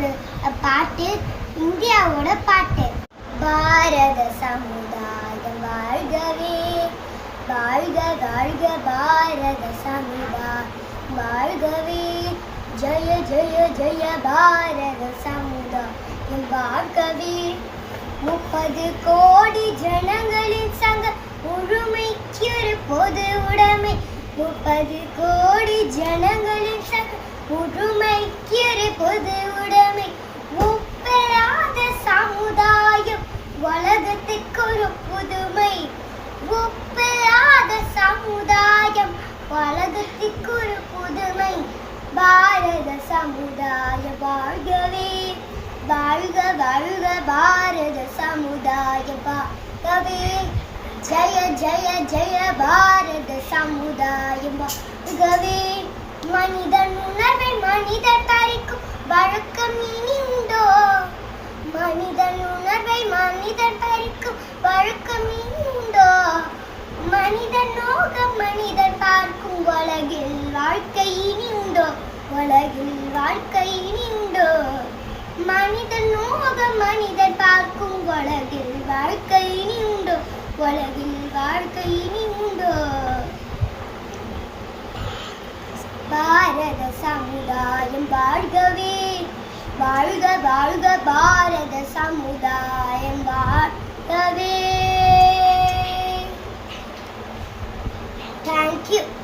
ஒரு பாட்டு, இந்தியாவோட பாட்டு. பாரத சமுதாயம் வாழ்கவே, வாழ்க வாழ்க பாரத சமுதாயம் வாழ்கவே, ஜெய ஜெய ஜெய பாரத சமுதாயம் வாழ்கவே. 30 கோடி ஜனங்களின் சங்க உரிமைக்கு ஒரு பொது உடைமை, 30 கோடி ஜனங்களின் சங்க உரிமைக்கு ஒரு பொது உடைமை. ஒப்பெறாத சமுதாயம் உலகத்துக்கு ஒரு புதுமை, ஒப்பெறாத சமுதாயம் உலகத்துக்கு ஒரு புதுமை. பாரத சமுதாயம் வாழ்கவே, வாழ்க வாழ்க பாரத சமுதாயம் வாழ்கவே, ஜெய ஜெய ஜெய பாரத சமுதாயம் வாழ்கவே. மனிதன் உணர்வை மனிதர் பறிக்கும் வழக்கம் இனி உண்டோ, மனிதன் உணர்வை மனிதர் பறிக்கும் வழக்கம் இனி உண்டோ. மனிதன் நோகம் மனிதன் பார்க்கும் உலகில் வாழ்க்கை இனி உண்டோ, உலகில் வாழ்க்கை இனி உண்டோ. மனிதன் நோகம் மனிதன் பார்க்கும் உலகில் வாழ்க்கை இனி உண்டோ, உலகில் வாழ்க்கை இனி உண்டோ. பாரத சமுதாயம் வாழ்கவே, வாழ்க வாழ்க பாரத சமுதாயம் வாழ்கவே. Thank you.